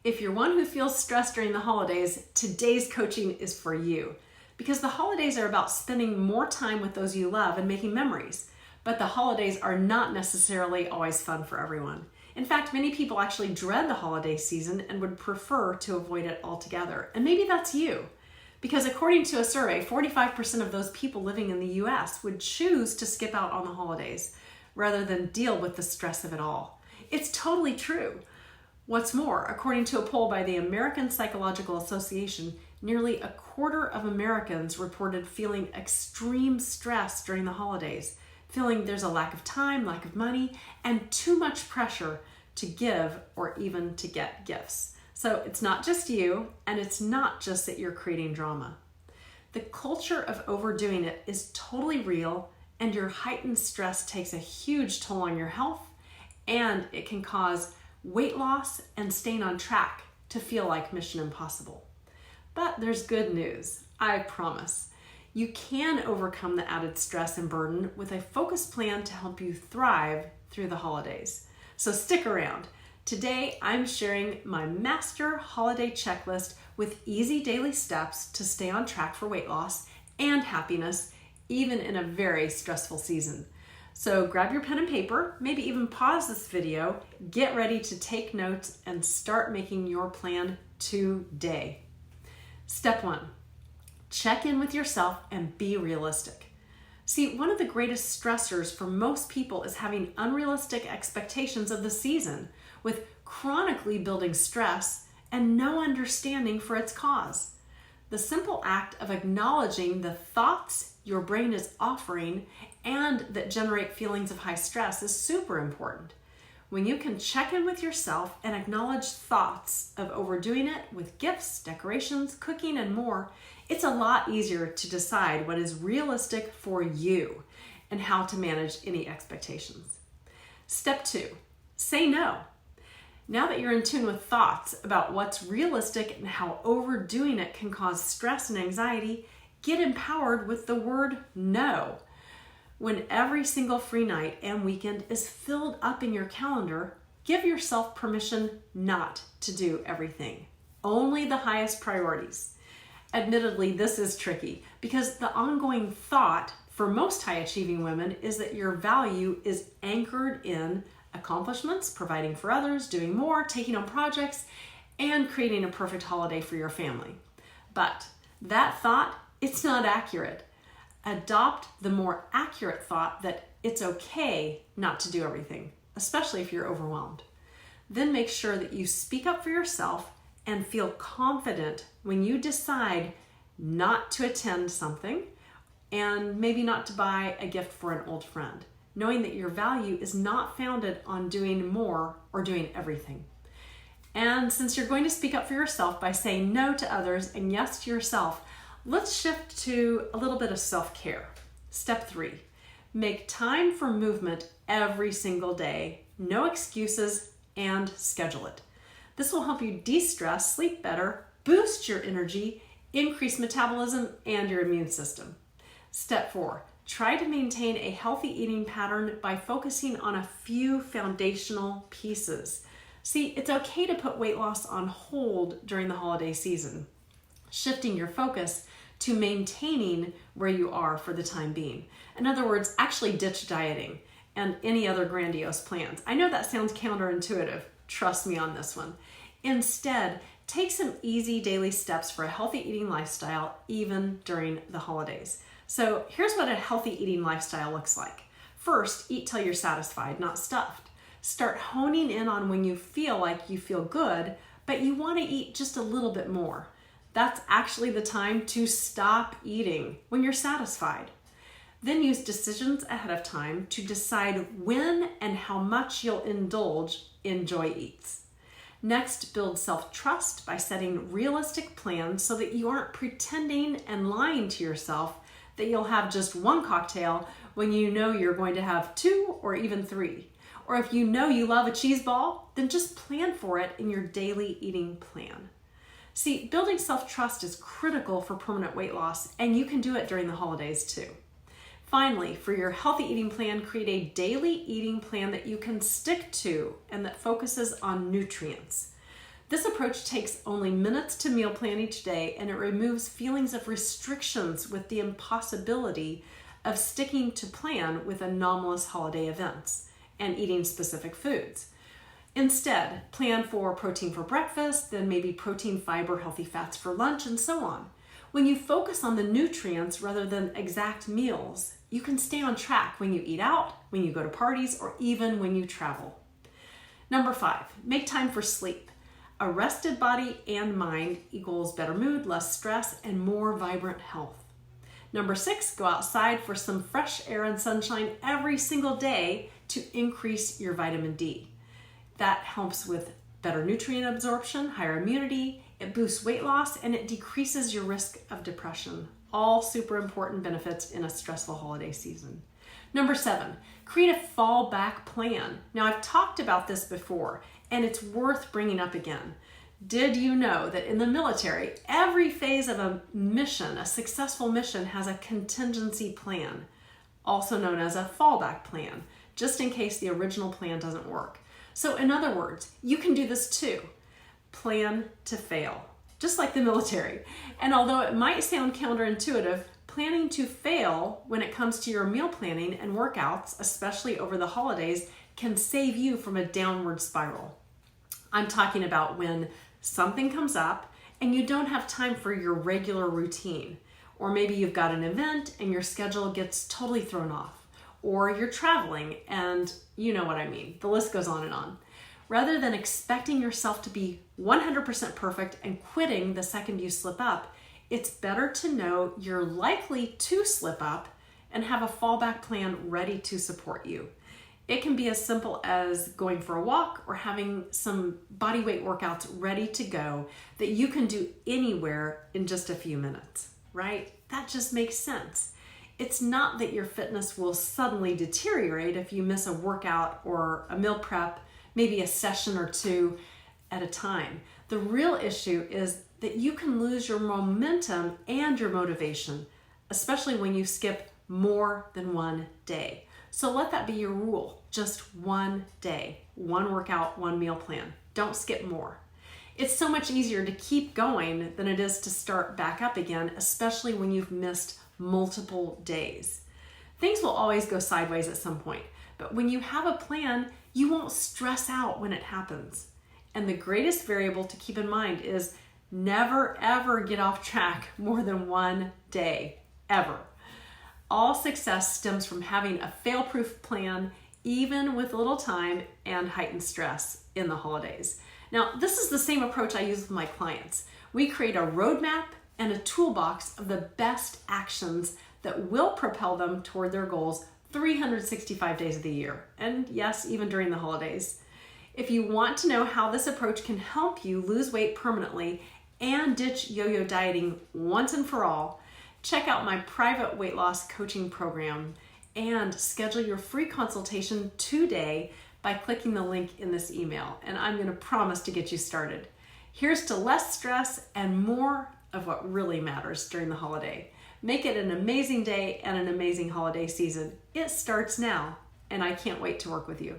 If you're one who feels stressed during the holidays, today's coaching is for you. Because the holidays are about spending more time with those you love and making memories. But the holidays are not necessarily always fun for everyone. In fact, many people actually dread the holiday season and would prefer to avoid it altogether. And maybe that's you. Because according to a survey, 45% of those people living in the US would choose to skip out on the holidays rather than deal with the stress of it all. It's totally true. What's more, according to a poll by the American Psychological Association, nearly a quarter of Americans reported feeling extreme stress during the holidays, feeling there's a lack of time, lack of money, and too much pressure to give or even to get gifts. So it's not just you, and it's not just that you're creating drama. The culture of overdoing it is totally real, and your heightened stress takes a huge toll on your health, and it can cause weight loss and staying on track to feel like Mission Impossible. But there's good news, I promise. You can overcome the added stress and burden with a focused plan to help you thrive through the holidays. So stick around. Today, I'm sharing my master holiday checklist with easy daily steps to stay on track for weight loss and happiness, even in a very stressful season. So grab your pen and paper, maybe even pause this video, get ready to take notes, and start making your plan today. Step 1, check in with yourself and be realistic. See, one of the greatest stressors for most people is having unrealistic expectations of the season, with chronically building stress and no understanding for its cause. The simple act of acknowledging the thoughts your brain is offering and that generate feelings of high stress is super important. When you can check in with yourself and acknowledge thoughts of overdoing it with gifts, decorations, cooking, and more, it's a lot easier to decide what is realistic for you and how to manage any expectations. Step 2, say no. Now that you're in tune with thoughts about what's realistic and how overdoing it can cause stress and anxiety, get empowered with the word no. When every single free night and weekend is filled up in your calendar, give yourself permission not to do everything, only the highest priorities. Admittedly, this is tricky because the ongoing thought for most high-achieving women is that your value is anchored in accomplishments, providing for others, doing more, taking on projects, and creating a perfect holiday for your family. But that thought, it's not accurate. Adopt the more accurate thought that it's okay not to do everything, especially if you're overwhelmed. Then make sure that you speak up for yourself and feel confident when you decide not to attend something and maybe not to buy a gift for an old friend, knowing that your value is not founded on doing more or doing everything. And since you're going to speak up for yourself by saying no to others and yes to yourself, let's shift to a little bit of self-care. Step 3, make time for movement every single day, no excuses, and schedule it. This will help you de-stress, sleep better, boost your energy, increase metabolism, and your immune system. Step 4, try to maintain a healthy eating pattern by focusing on a few foundational pieces. See, it's okay to put weight loss on hold during the holiday season, shifting your focus to maintaining where you are for the time being. In other words, actually ditch dieting and any other grandiose plans. I know that sounds counterintuitive. Trust me on this one. Instead, take some easy daily steps for a healthy eating lifestyle even during the holidays. So here's what a healthy eating lifestyle looks like. First, eat till you're satisfied, not stuffed. Start honing in on when you feel like you feel good, but you want to eat just a little bit more. That's actually the time to stop eating when you're satisfied. Then use decisions ahead of time to decide when and how much you'll indulge in joy eats. Next, build self-trust by setting realistic plans so that you aren't pretending and lying to yourself that you'll have just one cocktail when you know you're going to have 2 or even 3. Or if you know you love a cheese ball, then just plan for it in your daily eating plan. See, building self-trust is critical for permanent weight loss, and you can do it during the holidays too. Finally, for your healthy eating plan, create a daily eating plan that you can stick to and that focuses on nutrients. This approach takes only minutes to meal plan each day, and it removes feelings of restrictions with the impossibility of sticking to plan with anomalous holiday events and eating specific foods. Instead, plan for protein for breakfast, then maybe protein, fiber, healthy fats for lunch, and so on. When you focus on the nutrients rather than exact meals, you can stay on track when you eat out, when you go to parties, or even when you travel. Number 5, make time for sleep. A rested body and mind equals better mood, less stress, and more vibrant health. Number 6, go outside for some fresh air and sunshine every single day to increase your vitamin D. That helps with better nutrient absorption, higher immunity, it boosts weight loss, and it decreases your risk of depression. All super important benefits in a stressful holiday season. Number 7, create a fallback plan. Now, I've talked about this before, and it's worth bringing up again. Did you know that in the military, every phase of a mission, a successful mission, has a contingency plan, also known as a fallback plan, just in case the original plan doesn't work? So in other words, you can do this too. Plan to fail, just like the military. And although it might sound counterintuitive, planning to fail when it comes to your meal planning and workouts, especially over the holidays, can save you from a downward spiral. I'm talking about when something comes up and you don't have time for your regular routine, or maybe you've got an event and your schedule gets totally thrown off, or you're traveling and you know what I mean. The list goes on and on. Rather than expecting yourself to be 100% perfect and quitting the second you slip up, it's better to know you're likely to slip up and have a fallback plan ready to support you. It can be as simple as going for a walk or having some body weight workouts ready to go that you can do anywhere in just a few minutes, right? That just makes sense. It's not that your fitness will suddenly deteriorate if you miss a workout or a meal prep, maybe a session or two at a time. The real issue is that you can lose your momentum and your motivation, especially when you skip more than one day. So let that be your rule. Just one day, one workout, one meal plan. Don't skip more. It's so much easier to keep going than it is to start back up again, especially when you've missed multiple days. Things will always go sideways at some point, but when you have a plan, you won't stress out when it happens. And the greatest variable to keep in mind is never ever get off track more than one day, ever. All success stems from having a fail-proof plan, even with little time and heightened stress in the holidays. Now, this is the same approach I use with my clients. We create a roadmap and a toolbox of the best actions that will propel them toward their goals 365 days of the year. And yes, even during the holidays. If you want to know how this approach can help you lose weight permanently and ditch yo-yo dieting once and for all, check out my private weight loss coaching program and schedule your free consultation today by clicking the link in this email. And I'm going to promise to get you started. Here's to less stress and more of what really matters during the holiday. Make it an amazing day and an amazing holiday season. It starts now, and I can't wait to work with you.